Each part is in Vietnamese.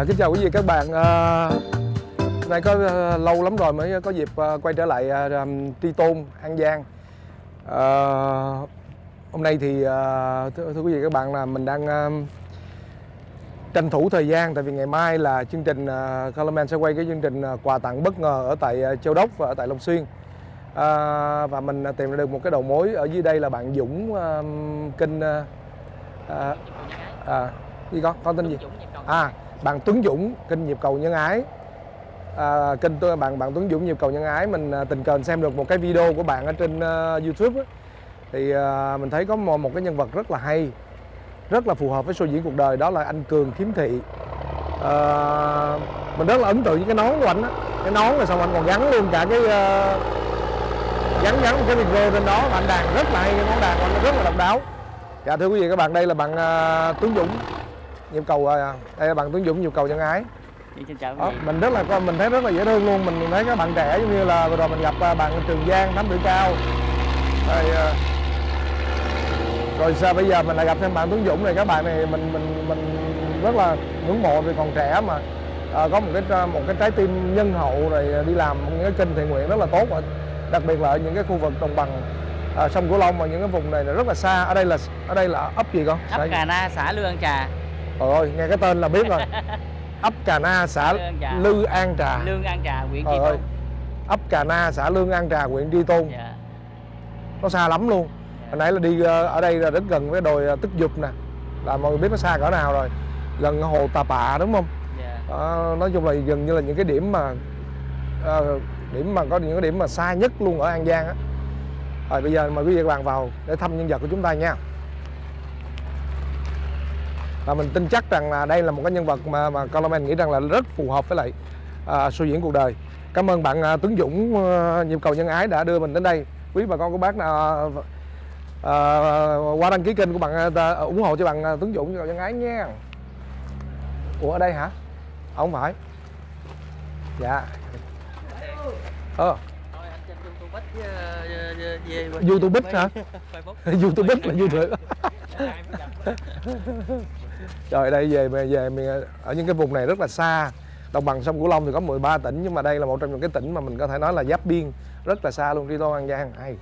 Kính chào quý vị các bạn. Hôm nay có lâu lắm rồi mới có dịp quay trở lại Tri Tôn, An Giang. Hôm nay thì thưa quý vị các bạn, là mình đang tranh thủ thời gian, tại vì ngày mai là chương trình Colorman sẽ quay cái chương trình quà tặng bất ngờ ở tại Châu Đốc và ở tại Long Xuyên. Và mình tìm được một cái đầu mối ở dưới đây là bạn Dũng, kênh gì con tên gì? Bạn Tuấn Dũng, kênh Nhịp Cầu Nhân Ái. Kênh tôi bạn Tuấn Dũng Nhịp Cầu Nhân Ái, mình tình cờ xem được một cái video của bạn ở trên YouTube á. Thì mình thấy có một cái nhân vật rất là hay, rất là phù hợp với show diễn cuộc đời, đó là anh Cường Khiếm Thị. Mình rất là ấn tượng với cái nón của anh á. Cái nón rồi xong anh còn gắn luôn cả cái gắn một cái micro trên đó, và anh đàn rất là hay, cái món đàn của anh rất là độc đáo. Dạ thưa quý vị các bạn, đây là bạn Tuấn Dũng Nhịp Cầu, đây là bạn Tuấn Dũng Nhịp Cầu Nhân Ái. Mình thấy rất là dễ thương luôn. Mình thấy các bạn trẻ giống như là vừa rồi mình gặp bạn Trường Giang, Thám Tử Cao. Rồi sao bây giờ mình lại gặp thêm bạn Tuấn Dũng này. Các bạn này mình rất là ngưỡng mộ vì còn trẻ mà có một cái trái tim nhân hậu, rồi đi làm những cái kênh thiện nguyện rất là tốt, đặc biệt là ở những cái khu vực đồng bằng sông Cửu Long và những cái vùng này rất là xa. Ở đây là ấp gì con? Ấp Cà Na, xã Lương An Trà. Trời ơi, nghe cái tên là biết rồi. Ấp Cà Na, xã Lương An Trà. Lương An Trà, huyện Tri Tôn. Ấp Cà Na, xã Lương An Trà, huyện Tri Tôn. Dạ. Nó xa lắm luôn. Hồi nãy là đi ở đây là rất gần với đồi Tức Dục nè, là mọi người biết nó xa cỡ nào rồi. Gần hồ Tà Pạ đúng không? Dạ. Nói chung là gần như là những cái điểm mà có những cái điểm mà xa nhất luôn ở An Giang á. Rồi bây giờ mời quý vị các bạn vào để thăm nhân vật của chúng ta nha. Và mình tin chắc rằng là đây là một cái nhân vật mà Colorman nghĩ rằng là rất phù hợp với lại show diễn cuộc đời. Cảm ơn bạn Tuấn Dũng Nhịp Cầu Nhân Ái đã đưa mình đến đây. Quý bà con của bác nào qua đăng ký kênh của bạn, ủng hộ cho bạn Tuấn Dũng Nhịp Cầu Nhân Ái nha. Ủa ở đây hả? Không phải. Dạ. YouTube hả? YouTube là YouTube. Trời, đây về ở những cái vùng này rất là xa. Đồng bằng sông Cửu Long thì có 13 tỉnh, nhưng mà đây là một trong những cái tỉnh mà mình có thể nói là giáp biên rất là xa luôn, Tri Tôn, An Giang. Hay.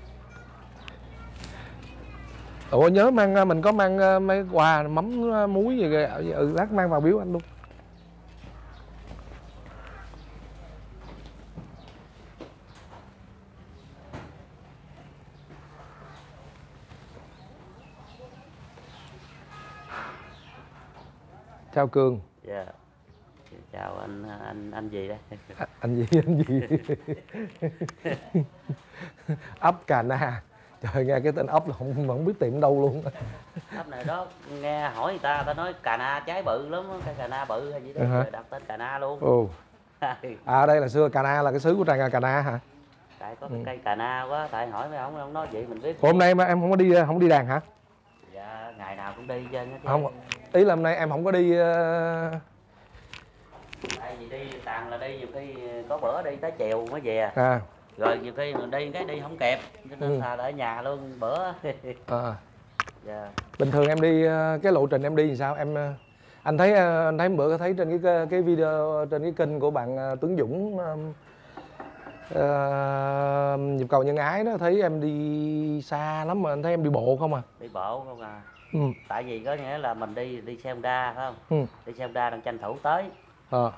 Ủa nhớ mình có mang mấy quà mắm muối gì kìa. Lát mang vào biếu anh luôn. Chào Cường. Dạ. Chào anh gì đây? Anh gì? Ấp Cà Na. Trời, nghe cái tên ấp là không biết tìm đâu luôn. Ấp này đó, nghe hỏi người ta nói Cà Na trái bự lắm, cây Cà Na bự hay gì đó, rồi đặt tên Cà Na luôn. Ồ. Đây là xưa Cà Na là cái xứ của tràng Cà Na hả? Tại có cái cây Cà Na quá, tại hỏi mấy ông nói vậy mình biết. Ủa, hôm nay mà em không đi đàn hả? Dạ, ngày nào cũng đi trên hết. Không, ý là hôm nay em không có đi. Tại vì đi tàn là đi nhiều khi có bữa đi tới chiều mới về. Rồi nhiều khi mình đi không kịp, cho nên là ở nhà luôn bữa. Dạ. Bình thường em đi cái lộ trình em đi thì sao em? Anh thấy bữa thấy trên cái video trên cái kênh của bạn Tuấn Dũng Nhịp Cầu Nhân Ái đó, thấy em đi xa lắm mà anh thấy em đi bộ không à? Đi bộ không à. Tại vì có nghĩa là mình đi xe Honda phải không? Đi xe Honda đang tranh thủ tới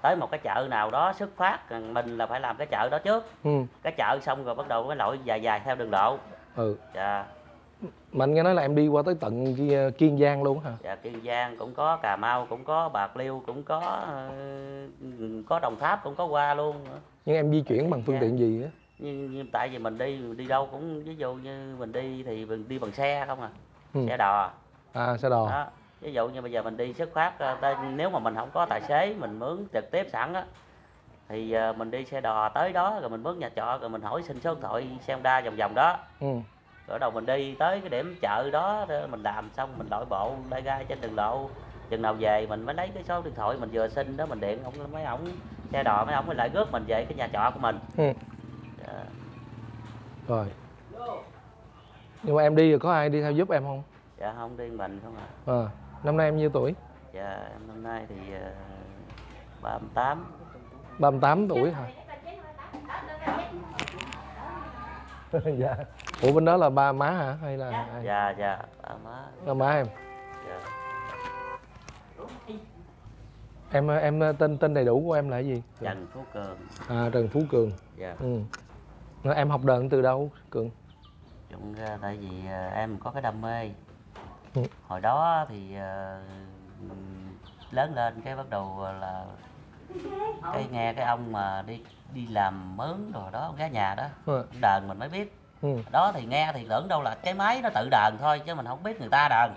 tới một cái chợ nào đó xuất phát, mình là phải làm cái chợ đó trước. Cái chợ xong rồi bắt đầu cái lội dài theo đường lộ. Dạ. Mình nghe nói là em đi qua tới tận Kiên Giang luôn hả? Dạ, Kiên Giang cũng có, Cà Mau cũng có, Bạc Liêu cũng có Đồng Tháp cũng có qua luôn. Nhưng em di chuyển bằng phương tiện gì á? Nhưng tại vì mình đi đâu cũng, ví dụ như mình đi thì mình đi bằng xe không à. Xe đò. Xe đò. Đó. ví dụ như bây giờ mình đi xuất phát nếu mà mình không có tài xế mình mướn trực tiếp sẵn á, thì mình đi xe đò tới đó rồi mình mướn nhà trọ rồi mình hỏi xin số điện thoại xe Honda vòng vòng đó. Rồi đầu mình đi tới cái điểm chợ đó mình làm xong mình lội bộ lai gai trên đường lộ, chừng nào về mình mới lấy cái số điện thoại mình vừa xin đó mình điện mấy ổng xe đò mấy ổng mới lại rước mình về cái nhà trọ của mình. Rồi. Nhưng mà em đi rồi có ai đi theo giúp em không? Dạ không, đi mình không à. Năm nay em nhiêu tuổi? Dạ em năm nay thì 38. 38 tuổi hả? Dạ. Ủa bên đó là ba má hả hay là ai? Dạ ba má. Ba má em. Dạ. Em tên đầy đủ của em là cái gì? Trần Phú Cường. Trần Phú Cường. Dạ. Em học đờn từ đâu Cường? Chúng ra tại vì em có cái đam mê. Hồi đó thì lớn lên cái bắt đầu là cái nghe cái ông mà đi làm mướn rồi đó, gái nhà đó, đờn mình mới biết. Đó thì nghe thì tưởng đâu là cái máy nó tự đờn thôi chứ mình không biết người ta đờn.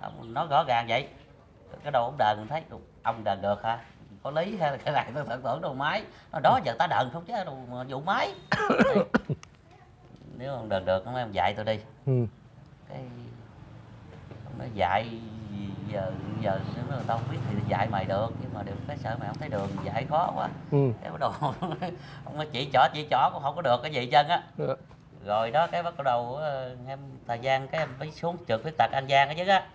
Ông nói rõ ràng vậy. Cái đầu ông đờn mình thấy ông đờn được hả? Có lý hay là cái này tôi tưởng đâu máy. Đó giờ ta đờn không chứ đâu mà vụ máy. Nếu ông đờn được ông dạy tôi đi. Cái ông nói dạy giờ nếu người ta không biết thì dạy mày được, nhưng mà điều cái sợ mày không thấy đường dạy khó quá. Cái bắt đầu ông nói chỉ trỏ cũng không có được cái gì chân á. Rồi đó cái bắt đầu em thời gian cái em mới xuống trường khuyết tật An Giang ở dưới á.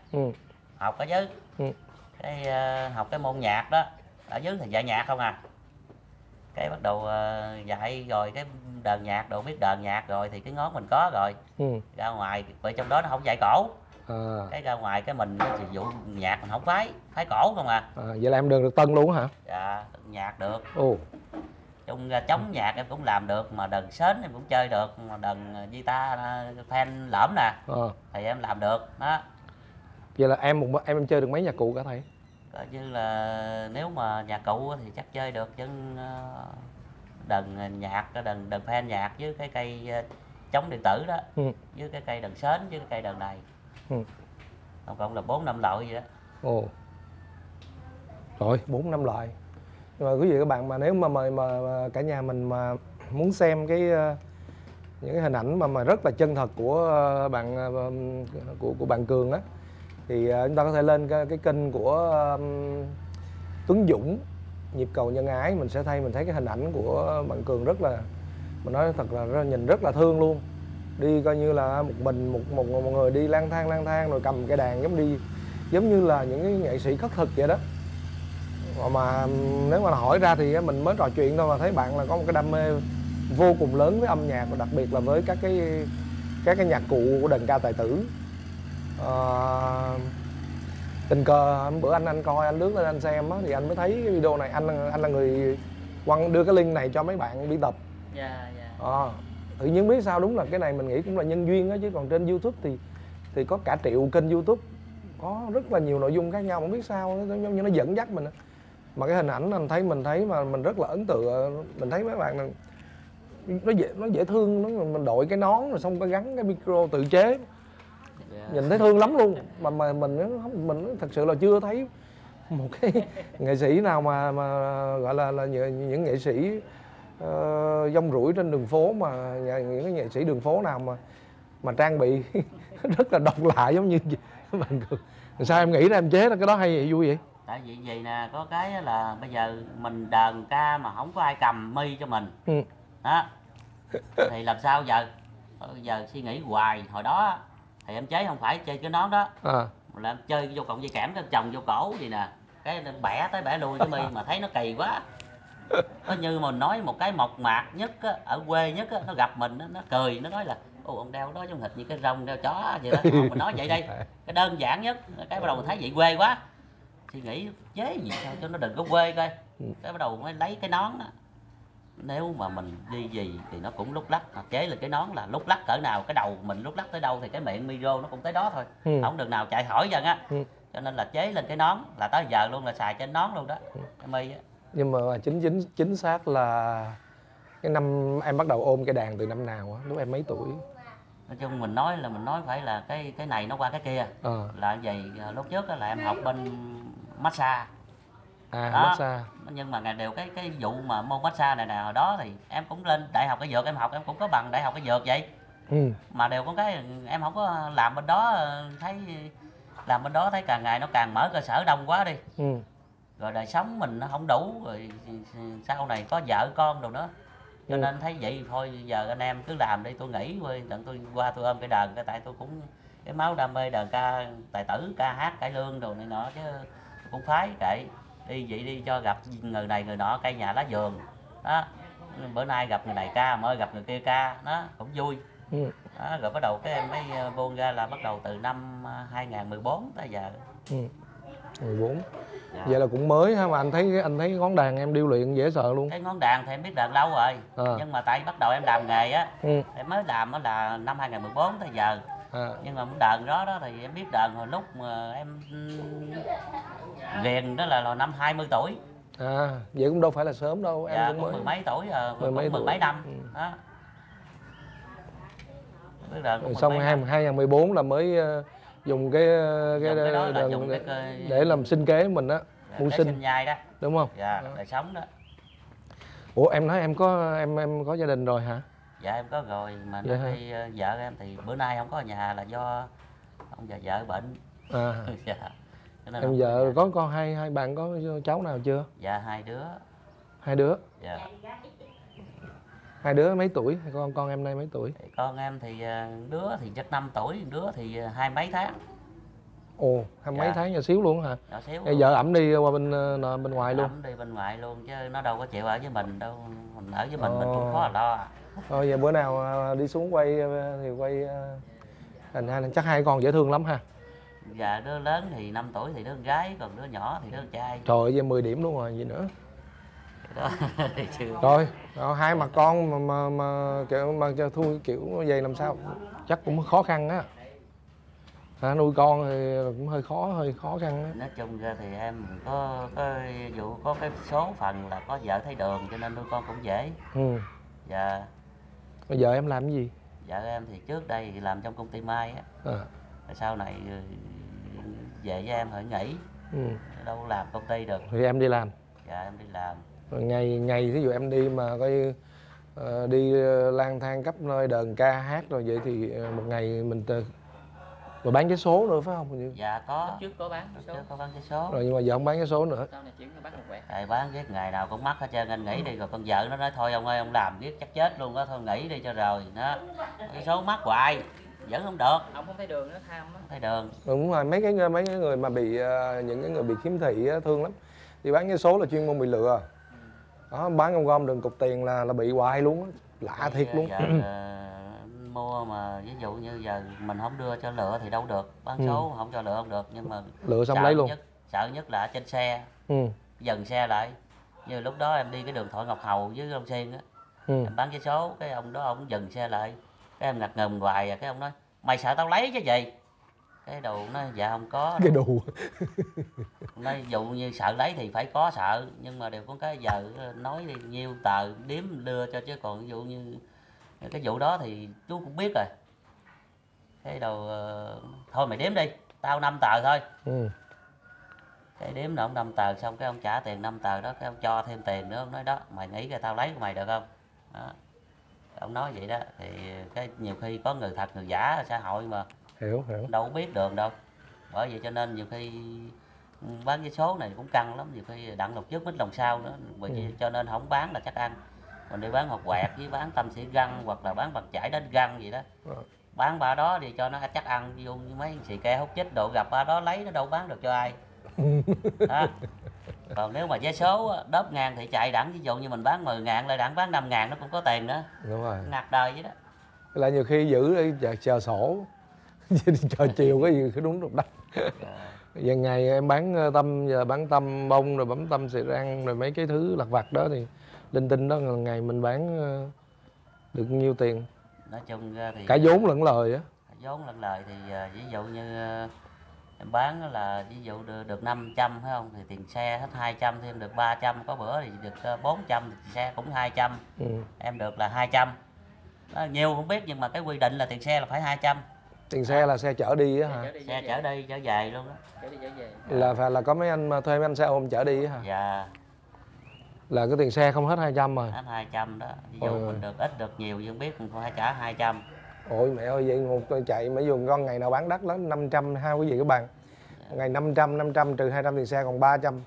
Học ở dưới. Cái học cái môn nhạc đó, ở dưới thì dạy nhạc không à. Cái bắt đầu dạy rồi cái đờn nhạc, đồ biết đờn nhạc rồi thì cái ngón mình có rồi. Ra ngoài vậy trong đó nó không dạy cổ. Cái ra ngoài cái mình cái vụ nhạc mình không phái cổ không à. Vậy là em đờn được tân luôn hả? Dạ, nhạc được. Chung ra chống nhạc em cũng làm được, mà đờn sến em cũng chơi được, mà đờn guitar fan lỡm nè thì em làm được đó. Vậy là em chơi được mấy nhạc cụ cả thầy? Coi như là nếu mà nhạc cụ thì chắc chơi được, chứ đờn nhạc, đờn fan nhạc với cái cây chống điện tử đó, với cái cây đờn sến với cái cây đờn này, tổng cộng là 4-5 loại vậy đó. Rồi 4-5 loại. Nhưng mà quý vị các bạn mà nếu mà cả nhà mình mà muốn xem những cái hình ảnh mà rất là chân thật của bạn Cường á, thì chúng ta có thể lên cái kênh của Tuấn Dũng Nhịp Cầu Nhân Ái. Mình thấy cái hình ảnh của bạn Cường rất là, mình nói thật là nhìn rất là thương luôn. Đi coi như là một người đi lang thang rồi cầm cái đàn giống như là những cái nghệ sĩ khất thực vậy đó. Mà nếu mà hỏi ra thì mình mới trò chuyện thôi mà thấy bạn là có một cái đam mê vô cùng lớn với âm nhạc, và đặc biệt là với các cái nhạc cụ của đờn ca tài tử. Tình cờ bữa anh coi, anh lướt lên anh xem á, thì anh mới thấy cái video này. Anh là người đưa cái link này cho mấy bạn biên tập. Tự nhiên biết sao, đúng là cái này mình nghĩ cũng là nhân duyên á, chứ còn trên YouTube thì có cả triệu kênh YouTube, có rất là nhiều nội dung khác nhau, không biết sao nó giống như nó dẫn dắt mình. Mà cái hình ảnh mình thấy mà mình rất là ấn tượng. Mình thấy mấy bạn nó dễ thương, mình đội cái nón rồi xong có gắn cái micro tự chế, nhìn thấy thương lắm luôn. Mà mình thật sự là chưa thấy một cái nghệ sĩ nào mà gọi là những nghệ sĩ dông rủi trên đường phố, mà những cái nghệ sĩ đường phố nào mà trang bị rất là độc lạ giống như bạn Cường. Sao em nghĩ ra em chế ra cái đó hay vậy, vui vậy? Tại vì vậy nè, có cái là bây giờ mình đờn ca mà không có ai cầm mi cho mình đó thì làm sao giờ suy nghĩ hoài. Hồi đó thì em chế không phải chơi cái nón đó, là em chơi vô cọng dây kẽm cái chồng vô cổ gì nè, cái bẻ tới bẻ lui cái mi mà thấy nó kỳ quá. Có như mình nói một cái mộc mạc nhất á, ở quê nhất á, nó gặp mình nó cười, nó nói là ông đeo đó giống hệt như cái rong đeo chó vậy đó. Mình nói vậy đây, cái đơn giản nhất. Cái bắt đầu mình thấy vậy quê quá, suy nghĩ chế gì sao cho nó đừng có quê coi. Cái bắt đầu mới lấy cái nón đó. Nếu mà mình đi gì thì nó cũng lúc lắc, chế lên cái nón là lúc lắc cỡ nào, cái đầu mình lúc lắc tới đâu thì cái miệng micro nó cũng tới đó thôi, không đường nào chạy khỏi dần á. Cho nên là chế lên cái nón là tới giờ luôn là xài trên nón luôn đó, cái mi á. Nhưng mà chính xác là cái năm em bắt đầu ôm cái đàn từ năm nào á, lúc em mấy tuổi? Nói chung mình nói phải là cái này nó qua cái kia. Là vậy. Lúc trước là em học bên massage. Đó. Massage. Nhưng mà đều cái vụ mà môn massage này nè, hồi đó thì em cũng lên đại học cái dược em học, em cũng có bằng đại học cái dược vậy. Mà đều có cái em không có làm bên đó, thấy càng ngày nó càng mở cơ sở đông quá đi. Rồi đời sống mình nó không đủ, rồi sau này có vợ con đồ nữa, cho nên thấy vậy thôi giờ anh em cứ làm đi, tôi nghỉ thôi, đặng tôi qua tôi ôm cái đờn, tại tôi cũng cái máu đam mê đờn ca tài tử, ca hát cải lương đồ này nọ, chứ cũng phái kệ đi vậy đi cho gặp người này người nọ, cây nhà lá vườn đó. Bữa nay gặp người này ca, mới gặp người kia ca, nó cũng vui. Đó, rồi bắt đầu cái em mới vô ra là bắt đầu từ năm 2014 tới giờ. 14. Dạ. Vậy là cũng mới ha, mà anh thấy ngón đàn em điêu luyện dễ sợ luôn. Cái ngón đàn thì em biết đàn lâu rồi. Nhưng mà tại bắt đầu em làm nghề á, em mới làm đó là năm 2014 tới giờ. Nhưng mà đàn đó thì em biết đàn hồi lúc mà em ghiền đó là năm 20 tuổi. Vậy cũng đâu phải là sớm đâu, em dạ, cũng mới mười mấy tuổi rồi, mười mấy năm. Đó. Xong 2014 là mới dùng cái để làm sinh kế mình á, mưu sinh nhai đó, đúng không? Dạ, đời sống đó. Ủa em nói em có gia đình rồi hả? Dạ em có rồi, mà dạ. Khi vợ em thì bữa nay không có ở nhà là do ông già vợ bệnh. Dạ. Em vợ có con hai bạn có cháu nào chưa? Dạ hai đứa. Hai đứa? Dạ. Hai đứa mấy tuổi? Con em nay mấy tuổi? Con em thì đứa thì chắc 5 tuổi, đứa thì 20 mấy tháng. Ồ, 20 mấy tháng, nhỏ xíu luôn hả? Nhỏ xíu. Vợ ẩm đi qua bên ngoài luôn. Ẩm đi bên ngoài luôn chứ nó đâu có chịu ở với mình đâu. Mình ở với mình cũng khó lo. Thôi giờ bữa nào đi xuống quay thì quay chắc hai con dễ thương lắm ha. Dạ đứa lớn thì 5 tuổi thì đứa con gái, còn đứa nhỏ thì đứa con trai. Trời ơi, 10 điểm luôn rồi gì nữa. Rồi, hai mặt con mà thu kiểu vậy làm sao? Chắc cũng khó khăn á. Nuôi con thì cũng hơi khó khăn á. Nói chung ra thì em có cái số phận là có vợ thấy đường cho nên nuôi con cũng dễ. Dạ. Bây giờ em làm cái gì? Vợ em thì trước đây thì làm trong công ty may á. Rồi sau này về với em phải nghỉ. Đâu làm công ty được. Thì em đi làm. Dạ em đi làm. Rồi ngày ví dụ em đi mà coi đi lang thang khắp nơi đờn ca hát rồi vậy thì một ngày mình rồi bán vé số nữa phải không? Dạ có. Trước có bán vé số. Trước có bán vé số. Rồi nhưng mà giờ không bán vé số nữa. Sau này chuyển bán một quẹt. Bán vé ngày nào cũng mắc hết trơn, anh nghỉ đi. Rồi con vợ nó nói thôi ông ơi ông làm vé chắc chết luôn đó, thôi nghỉ đi cho rồi. Đó. Vé số mắc hoài vẫn không được. Ông không thấy đường nó tham á. Thấy đường. Đúng rồi, mấy cái người mà bị những cái người bị khiếm thị thương lắm. Đi bán vé số là chuyên môn bị lừa. Đó, bán gom đường cục tiền là bị hoài luôn á. Lạ thiệt luôn. Mua mà ví dụ như giờ mình không đưa cho lựa thì đâu được, bán số không cho lựa không được, nhưng mà lựa xong lấy luôn. Sợ nhất là trên xe, dừng xe lại. Như lúc đó em đi cái đường Thoại Ngọc Hầu với Long Xuyên á, em bán vé số, cái ông đó ông dừng xe lại, cái em ngặt ngầm hoài, cái ông nói mày sợ tao lấy chứ gì? Cái đồ nói dạ không có. Cái đồ. Nói dụ như sợ lấy thì phải có sợ, nhưng mà đều có cái giờ nói đi nhiêu tờ điếm đưa cho, chứ còn ví dụ như cái vụ đó thì chú cũng biết rồi. Cái đầu thôi mày đếm đi, tao 5 tờ thôi. Cái đếm là ông 5 tờ xong cái ông trả tiền 5 tờ đó, cái ông cho thêm tiền nữa, ông nói đó mày nghĩ coi tao lấy của mày được không? Đó. Ông nói vậy đó thì cái nhiều khi có người thật người giả ở xã hội mà. Hiểu. Đâu có biết được đâu. Bởi vậy cho nên nhiều khi bán cái số này cũng căng lắm, nhiều khi đặng lục trước mít lòng sau nữa. Bởi vậy cho nên không bán là chắc ăn. Mình đi bán hột quẹt với bán tâm sĩ găng hoặc là bán bằng chải đánh găng gì đó. Bán ba đó đi cho nó chắc ăn, ví dụ như mấy xì ke hút chích đồ gặp ba đó lấy nó đâu bán được cho ai. Đó. Còn nếu mà vé số đớp ngàn thì chạy đẳng, ví dụ như mình bán 10.000 lại đẳng bán 5.000 nó cũng có tiền nữa. Đúng rồi. Ngặt đời vậy đó. Là nhiều khi giữ đi chờ sổ. Chờ chiều cái gì cứ đúng được đất. Giờ ngày em bán tâm bông rồi bấm tâm xì răng rồi mấy cái thứ lặt vặt đó thì linh tinh đó, ngày mình bán được nhiêu tiền? Nói chung ra thì cả vốn lẫn lời á. Vốn lẫn lời thì ví dụ như em bán là ví dụ được 500 phải không, thì tiền xe hết 200, thêm được 300, có bữa thì được 400 thì xe cũng 200. Em được là 200. Nhiều không biết nhưng mà cái quy định là tiền xe là phải 200. Tiền xe là xe chở đi á hả? Xe chở đi chở về luôn đó. Chở đi chở về. Là phải là có mấy anh mà thuê mấy anh xe ôm chở đi á hả? Dạ. Là cái tiền xe không hết 200 rồi. Hết 200 đó. Ví dụ mình được ít được nhiều nhưng biết mình phải trả 200. Ôi mẹ ơi, vậy một chạy mấy dùng con ngày nào bán đắt lắm 500 ha quý vị các bạn. Ngày 500 trừ 200 tiền xe còn 300.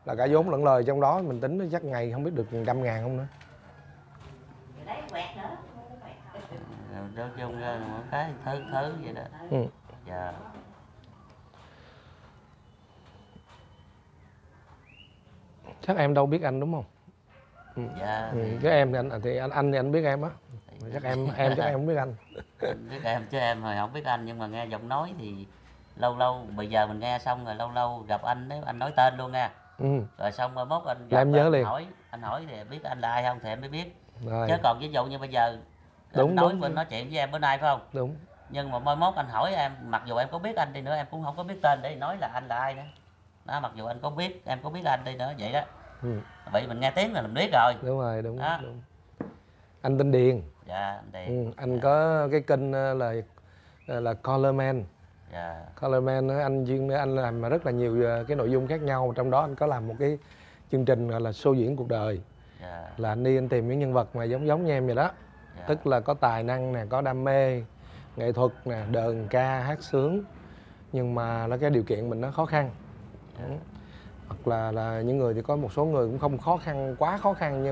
Là cả vốn lẫn lời trong đó, mình tính chắc ngày không biết được 100.000 không nữa. Đấy quẹt nữa. Nói chung là một cái thứ vậy đó. Dạ. Chắc em đâu biết anh đúng không? Dạ. Chứ em thì anh thì anh biết em á. Chắc em chắc em không biết anh. Biết em chứ em hồi không biết anh, nhưng mà nghe giọng nói thì lâu bây giờ mình nghe xong rồi lâu gặp anh đấy, anh nói tên luôn nha. Rồi xong rồi mốt anh gặp em nhớ liền. Anh hỏi thì biết anh là ai không thì em mới biết. Rồi. Chứ còn ví dụ như bây giờ anh nói chuyện với em bữa nay phải không? Đúng. Nhưng mà mai mốt anh hỏi em, mặc dù em có biết anh đi nữa em cũng không có biết tên để nói là anh là ai nữa. Đó, mặc dù anh có biết, em có biết anh đi nữa vậy đó. Vậy mình nghe tiếng là mình biết rồi. Đúng rồi, đúng. Anh tên Điền. Dạ, anh Điền. Anh có cái kênh là Colorman. Dạ. Colorman anh làm rất là nhiều cái nội dung khác nhau, trong đó anh có làm một cái chương trình gọi là show diễn cuộc đời. Dạ. Là anh đi anh tìm những nhân vật mà giống như em vậy đó. Dạ. Tức là có tài năng nè, có đam mê nghệ thuật nè, đờn ca hát sướng, nhưng mà là cái điều kiện mình nó khó khăn. Dạ. Hoặc là những người thì có một số người cũng không khó khăn, quá khó khăn,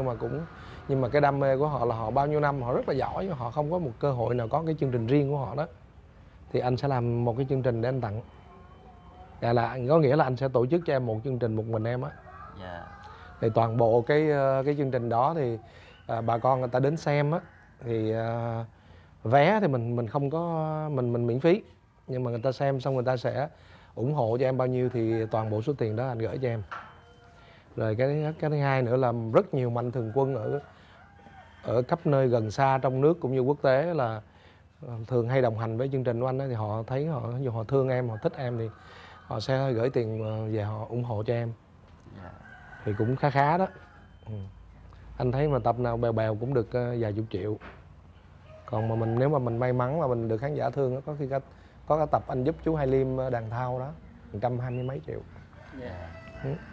nhưng mà cái đam mê của họ là họ bao nhiêu năm họ rất là giỏi, họ không có một cơ hội nào có cái chương trình riêng của họ đó, thì anh sẽ làm một cái chương trình để anh tặng. Là có nghĩa là anh sẽ tổ chức cho em một chương trình một mình em á. Dạ. Thì toàn bộ cái chương trình đó thì bà con người ta đến xem á, thì vé thì mình không có mình miễn phí, nhưng mà người ta xem xong người ta sẽ ủng hộ cho em bao nhiêu thì toàn bộ số tiền đó anh gửi cho em. Rồi cái thứ hai nữa là rất nhiều mạnh thường quân ở khắp nơi gần xa trong nước cũng như quốc tế là thường hay đồng hành với chương trình của anh đó, thì họ thấy họ thương em, họ thích em thì họ sẽ gửi tiền về họ ủng hộ cho em. Thì cũng khá đó. Anh thấy mà tập nào bèo cũng được vài chục triệu. Còn mà nếu mà mình may mắn mà mình được khán giả thương, có khi có cái tập anh giúp chú Hai Liêm đàn thao đó 120 mấy triệu.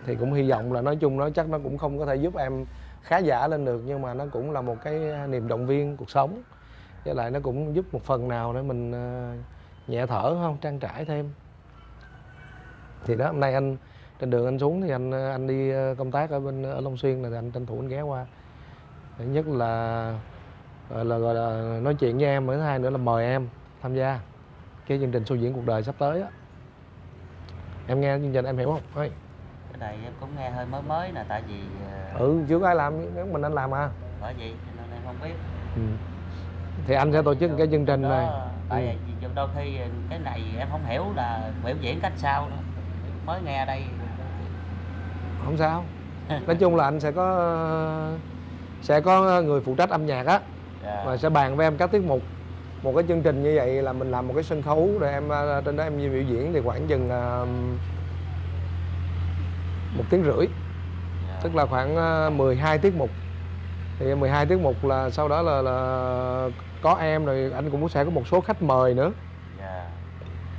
Thì cũng hy vọng là nói chung nó chắc nó cũng không có thể giúp em khá giả lên được, nhưng mà nó cũng là một cái niềm động viên cuộc sống, với lại nó cũng giúp một phần nào để mình nhẹ thở không, trang trải thêm. Thì đó, hôm nay anh trên đường anh xuống thì anh đi công tác ở Long Xuyên này, thì anh tranh thủ anh ghé qua. Thứ nhất là gọi là nói chuyện với em, thứ hai nữa là mời em tham gia cái chương trình show diễn cuộc đời sắp tới á. Em nghe chương trình em hiểu không? Ơi. Cái này em cũng nghe hơi mới nè, tại vì chưa có ai làm, mình anh làm mà. Bởi vậy cho nên em không biết. Thì anh sẽ tổ chức cái chương trình này. Tại vì đôi khi cái này em không hiểu là biểu diễn cách sao nữa. Mới nghe đây. Không sao. Nói chung là anh sẽ có người phụ trách âm nhạc á. Và sẽ bàn với em các tiết mục. Một cái chương trình như vậy là mình làm một cái sân khấu để em trên đó em biểu diễn thì khoảng chừng 1 tiếng rưỡi. Tức là khoảng 12 tiết mục. Thì 12 tiết mục là sau đó là có em, rồi anh cũng sẽ có một số khách mời nữa.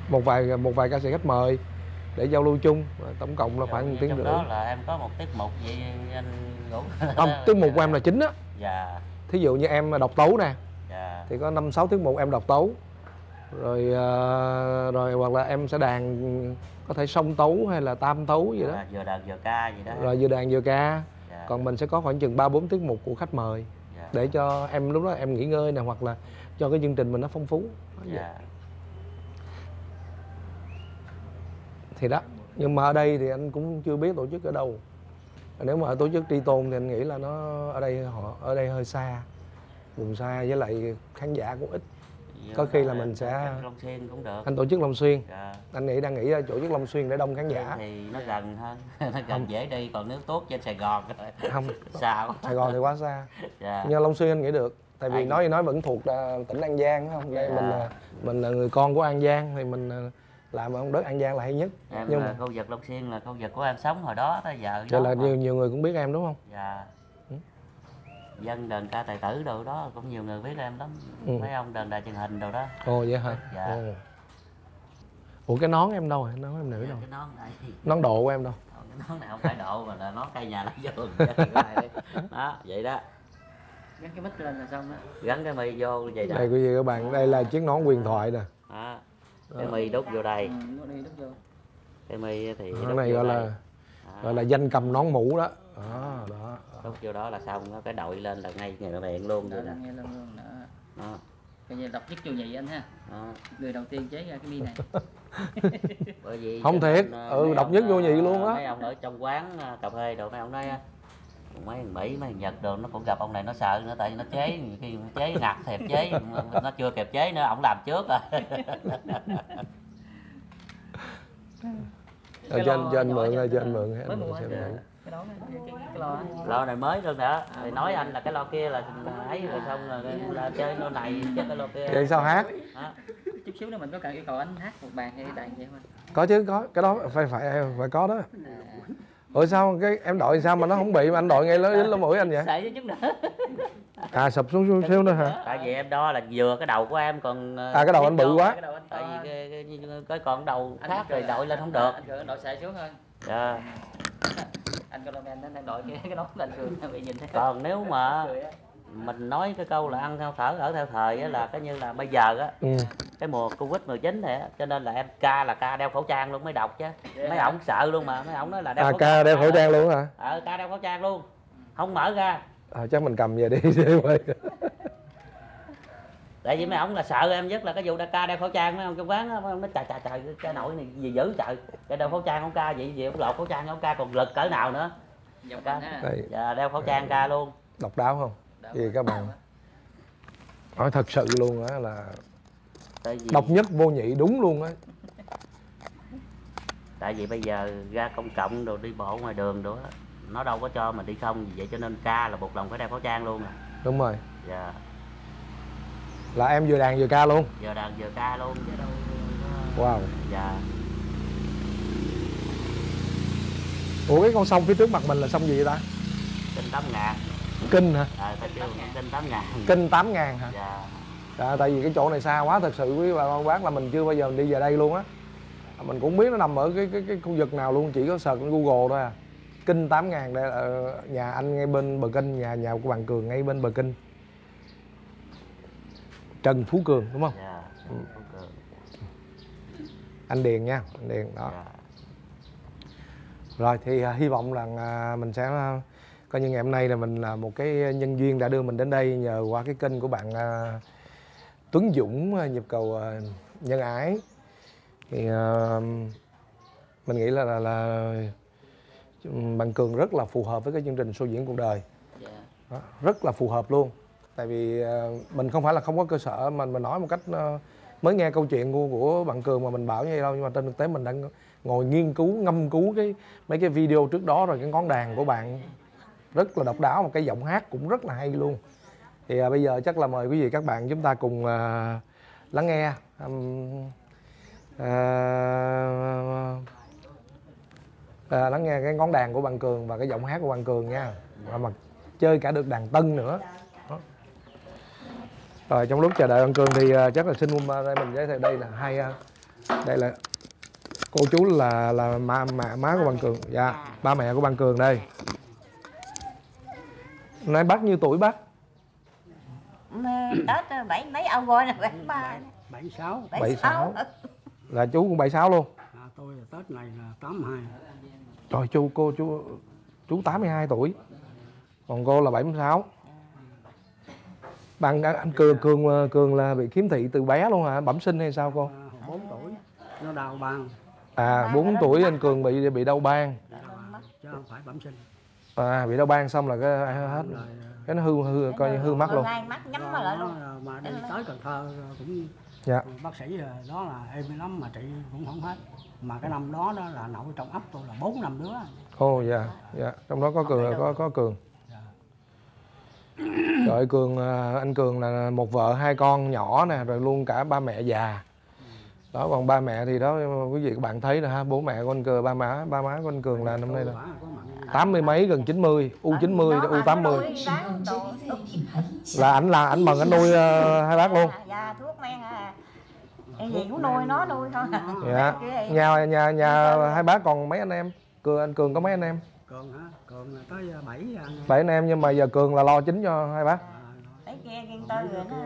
Một vài ca sĩ khách mời để giao lưu chung. Tổng cộng là khoảng 1 tiếng rưỡi. Đó là em có một tiết mục gì anh ngủ. Không, tiết mục của em là chính á. Thí dụ như em đọc tấu nè. Thì có 5-6 tiết mục em đọc tấu. Rồi hoặc là em sẽ đàn, có thể song tấu hay là tam tấu gì đó. Vừa đàn vừa ca gì đó. Rồi vừa đàn vừa ca. Còn mình sẽ có khoảng chừng 3-4 tiết mục của khách mời. Để cho em lúc đó em nghỉ ngơi nè, hoặc là cho cái chương trình mình nó phong phú. Thì đó. Nhưng mà ở đây thì anh cũng chưa biết tổ chức ở đâu. Nếu mà ở tổ chức Tri Tôn thì anh nghĩ là nó ở đây hơi xa, vùng xa, với lại khán giả cũng ít. Có khi là mình sẽ Long Xuyên cũng được. Anh tổ chức Long Xuyên. Anh đang nghĩ là tổ chức Long Xuyên để đông khán giả. Thì nó gần hơn, nó gần dễ đi, còn nếu tốt trên Sài Gòn không sao? Sài Gòn thì quá xa. Nhưng Long Xuyên anh nghĩ được, tại vì nói vẫn thuộc tỉnh An Giang không? Đây mình là người con của An Giang thì mình làm ở đất An Giang là hay nhất. Nhưng mà khu vực Long Xuyên là khu vực của em sống hồi đó tới giờ. Vậy là nhiều người cũng biết em đúng không? dân đờn ca tài tử đồ đó cũng nhiều người biết em lắm. Mấy ông đờn đài truyền hình đồ đó. Ồ vậy hả? Dạ. Ủa cái nón em đâu hả? Nón em nữ đâu? Cái nón này. Nón độ của em đâu? Cái nón này không phải độ mà là nón cây nhà lá vườn. Đó, vậy đó. Gắn cái mic lên là xong đó. Gắn cái mi vô vậy đó. Đây quý vị các bạn, đây là chiếc nón huyền thoại nè. Đó. Cái mi đút vô đây. Đút vô. Cái mi thì cái này gọi là danh cầm nón mũ đó. Đó. Đút vô đó là xong, cái đội lên là ngay miệng luôn vậy nè. Ngay luôn đó. Coi như độc nhất vô nhị anh ha. Người đầu tiên chế ra cái mi này. Bởi vì không thiệt, độc nhất vô nhị luôn á. Mấy ông ở trong quán cà phê đồ mấy ông nói mấy thằng Mỹ mấy thằng Nhật đồ nó cũng gặp ông này nó sợ nữa, tại vì nó chế khi chế ngặt thèm chế nó chưa kịp chế nữa, ổng làm trước rồi. Cho anh mượn ơi, cho anh mượn cái lo này mới luôn nữa, thì nói anh là cái lo kia là ấy rồi xong là chơi lo này chứ cái lo kia. Vậy sao hát? Chút xíu nữa mình có cần yêu cầu anh hát một bàn hay đàn vậy không anh? Có chứ, có cái đó phải có đó. Ủa sao cái em đội sao mà nó không bị mà anh đội ngay dính lỗ mũi anh vậy? Sợ chứ chút nữa. Sụp xuống xíu nữa hả? Tại vì em đo là vừa cái đầu của em còn cái đầu anh bự quá. Tại vì cái còn đầu khác rồi đội lên không được. Anh đội xài xuống thôi. Dạ. Anh cameraman nó đang đội cái nón lên cường bị nhìn thấy. Còn nếu mà mình nói cái câu là ăn theo thở ở theo thời á, là cái như là bây giờ á, cái mùa Covid-19 này á, cho nên là em ca đeo khẩu trang luôn mới đọc chứ. Mấy ổng sợ luôn mà, mấy ổng nói là đeo khẩu trang. Ca đeo khẩu trang luôn hả? Ca đeo khẩu trang luôn, không mở ra. Chắc mình cầm về đi. Tại vì mấy ổng là sợ em nhất là cái vụ ca đeo khẩu trang, mấy ông trong quán á, mấy ông nói trời cái nỗi này gì dữ trời, cái đeo khẩu trang không ca vậy gì ông lột khẩu trang không ca còn lực cỡ nào nữa. Dạ, đeo khẩu trang ca luôn. Độc đáo không? Vì các bạn nói thật sự luôn á là độc nhất vô nhị đúng luôn á. Tại vì bây giờ ra công cộng rồi đi bộ ngoài đường đó nó đâu có cho mình đi không, vì vậy cho nên ca là buộc lòng phải đeo khẩu trang luôn à. Đúng rồi. Dạ. Là em vừa đàn vừa ca luôn? Vừa đàn vừa ca luôn chứ đâu. Wow. Dạ. Ủa cái con sông phía trước mặt mình là sông gì vậy ta? Kinh 8.000. Kinh hả? Ta kêu kinh 8.000. Kinh 8.000 hả? Dạ. Tại vì cái chỗ này xa quá thật sự quý bà con bác, là mình chưa bao giờ đi về đây luôn á. Mình cũng biết nó nằm ở cái khu vực nào luôn, chỉ có search trên Google thôi à. Kinh 8.000 đây là nhà anh ngay bên bờ kênh, nhà của bạn Cường ngay bên bờ kênh. Trần Phú Cường đúng không? Dạ. Phú Cường. Anh Điền nha, anh Điền đó. Dạ. Rồi thì hy vọng rằng mình sẽ coi như ngày hôm nay là mình là một cái nhân duyên đã đưa mình đến đây nhờ qua cái kênh của bạn Tuấn Dũng nhịp cầu nhân ái. Thì mình nghĩ là bạn Cường rất là phù hợp với cái chương trình show diễn cuộc đời. Đó, rất là phù hợp luôn. Tại vì mình không phải là không có cơ sở mà mình nói một cách mới nghe câu chuyện của bạn Cường mà mình bảo như vậy đâu, nhưng mà trên thực tế mình đang ngồi nghiên cứu ngâm cứu mấy cái video trước đó rồi. Cái ngón đàn của bạn rất là độc đáo, một cái giọng hát cũng rất là hay luôn. Thì bây giờ chắc là mời quý vị các bạn chúng ta cùng lắng nghe lắng nghe cái ngón đàn của bạn Cường và cái giọng hát của bạn Cường nha. Mà chơi cả được đàn tân nữa. Đó. Rồi trong lúc chờ đợi bạn Cường thì chắc là xin đây mình giới thiệu đây là đây là cô chú là má của bạn Cường. Dạ, ba mẹ của bạn Cường đây. Nay bác nhiêu tuổi bác? Tết mấy ông gọi là 76. 76. Là chú cũng 76 luôn. Tôi là Tết này là 82. Rồi chú 82 tuổi. Còn cô là 76. Anh Cường là bị khiếm thị từ bé luôn hả? Bẩm sinh hay sao cô? 4 tuổi nó đau ban. 4 tuổi anh Cường bị đau ban. Chứ không phải bẩm sinh. Bị đau ban xong là cái hết. Cái nó hư coi như hư mắt luôn. Mắt nhắm lại luôn. Mà đi tới Cần Thơ cũng dạ. Bác sĩ đó là êm lắm mà trị cũng không hết. Mà cái năm đó là nội trong ấp tôi là 4 năm đứa. Ồ dạ. Trong đó có Cường có Cường. Rồi anh Cường là một vợ hai con nhỏ nè, rồi luôn cả ba mẹ già. Đó, còn ba mẹ thì đó quý vị các bạn thấy nè ha, bố mẹ của anh Cường, ba má của anh Cường là năm nay là 80 mấy gần 90, U90 U80. Là ảnh mần ảnh nuôi hai bác luôn. Dạ, thuốc men em gì cũng nuôi nó nuôi thôi. Dạ. Nhà hai bác còn mấy anh em? Anh Cường có mấy anh em? Cường hả? Cường là tới 7 anh em. 7 anh em, nhưng mà giờ Cường là lo chính cho hai bác. Cái kia kiên tôi rồi nó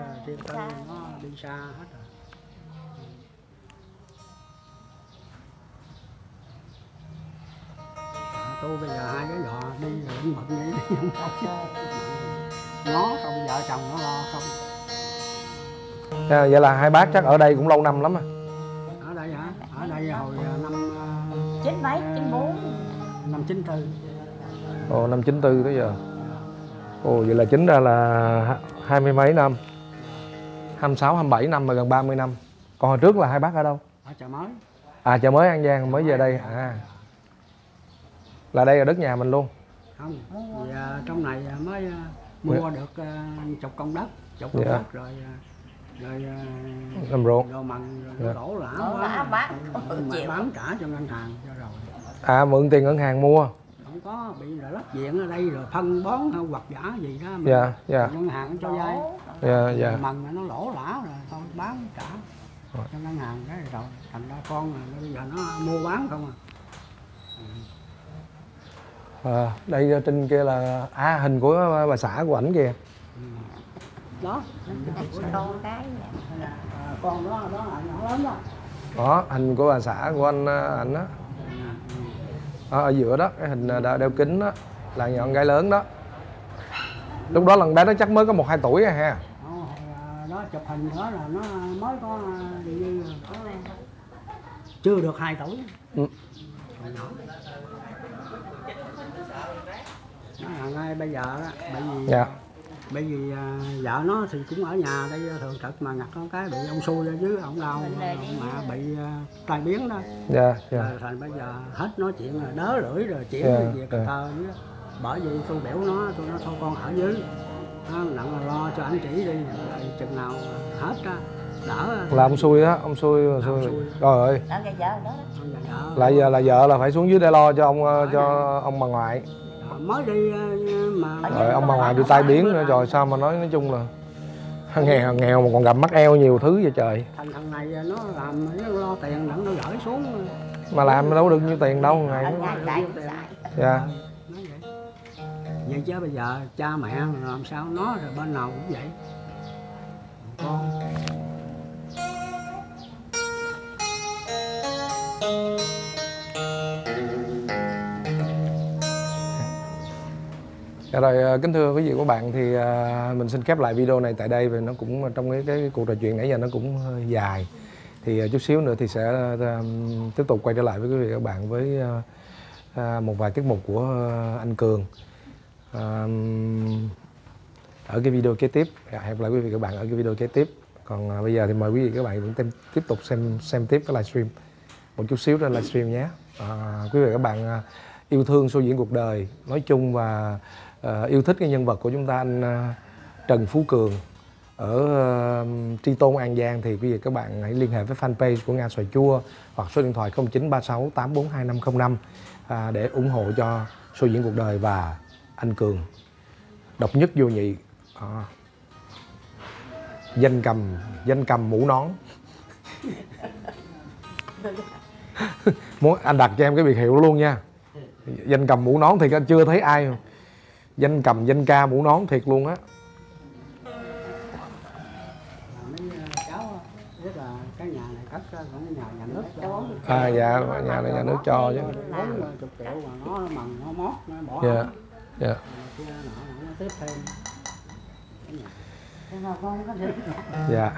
đi xa hết rồi. Tôi bây giờ hai cái giò đi rồi cũng bận vậy đi nó không, vợ chồng nó lo không. Vậy là hai bác chắc ở đây cũng lâu năm lắm à? Ở đây hả? Ở đây hồi năm 97, 94. Năm 94. Ồ, năm 94 tới giờ. Ồ, vậy là chính ra là 20 mấy năm, 26, 27 năm mà gần 30 năm. Còn hồi trước là hai bác ở đâu? Ở Chợ Mới. À, Chợ Mới An Giang, mới về đây. À, là đây là đất nhà mình luôn? Không, vì trong này mới mua được chục công đất, đất rồi làm ruộng đồ mần rồi đổ lã quá, bán trả cho ngân hàng cho rồi. À, mượn tiền ngân hàng mua? Không có, bị là lắp viện ở đây rồi phân bón hay hoặc giả gì đó mà ngân hàng cho vay. Mần nó lỗ lã rồi thôi bán trả cho ngân hàng cái rồi thành ra con bây giờ nó mua bán không à. Đây trên kia là hình của bà xã của ảnh kìa. Đó Con cái con đó là nhỏ lắm đó. Đó, hình của bà xã của ảnh đó. Ở giữa đó, cái hình đeo kính đó là con gái lớn đó. Lúc đó lần bé nó chắc mới có 1-2 tuổi à ha. Đó chụp hình đó là nó mới có như có chưa được 2 tuổi. Nó là ngay bây giờ đó, bởi vì vợ nó thì cũng ở nhà đây thường trực mà ngặt con cái bị ông xui ở dưới, ông đau mà bị tai biến đó. Thành bây giờ hết nói chuyện là đớ lưỡi rồi chuyển về Cần Thơ dưới. Bởi vì tôi biểu nó, tôi nói thôi con ở dưới, nặng là lo cho anh chỉ đi, rồi chừng nào hết á đỡ. Là ông xui đó, ông xui. Trời ơi. Là vợ là phải xuống dưới để lo cho ông bà ngoại. Mới đi mà rồi ông bà ngoại bị tai biến nữa rồi, sao mà nói chung là nghèo mà còn gặp mắc eo nhiều thứ vậy trời. Thằng này nó làm nó lo tiền đặng nó gửi xuống mà làm đâu được nhiêu tiền đâu ngày. Dạ. Vậy chứ bây giờ cha mẹ làm sao nó rồi bên nào cũng vậy. Con rồi, kính thưa quý vị và các bạn, thì mình xin khép lại video này tại đây, vì nó cũng trong cái cuộc trò chuyện nãy giờ nó cũng hơi dài. Thì chút xíu nữa thì sẽ tiếp tục quay trở lại với quý vị và các bạn với một vài tiết mục của anh Cường ở cái video kế tiếp. Hẹn gặp lại quý vị và các bạn ở cái video kế tiếp. Còn bây giờ thì mời quý vị và các bạn cũng tiếp tục xem tiếp cái livestream một chút xíu trên livestream nhé. Quý vị và các bạn yêu thương show diễn cuộc đời nói chung và yêu thích cái nhân vật của chúng ta, anh Trần Phú Cường ở Tri Tôn An Giang, thì quý vị các bạn hãy liên hệ với fanpage của Nga Xoài Chua hoặc số điện thoại 0936 842 505 để ủng hộ cho show diễn cuộc đời và anh Cường độc nhất vô nhị, danh cầm mũ nón. Muốn anh đặt cho em cái biệt hiệu luôn nha, danh cầm mũ nón thì chưa thấy ai không? Danh cầm danh ca mũ nón thiệt luôn á. mấy cháu biết là cái nhà này cất cũng nhà nước cho. Dạ, nhà này nhà nước cho chứ. 40 triệu mà nó mần nó mót nó bỏ. Dạ. Nó tiếp thêm. Dạ.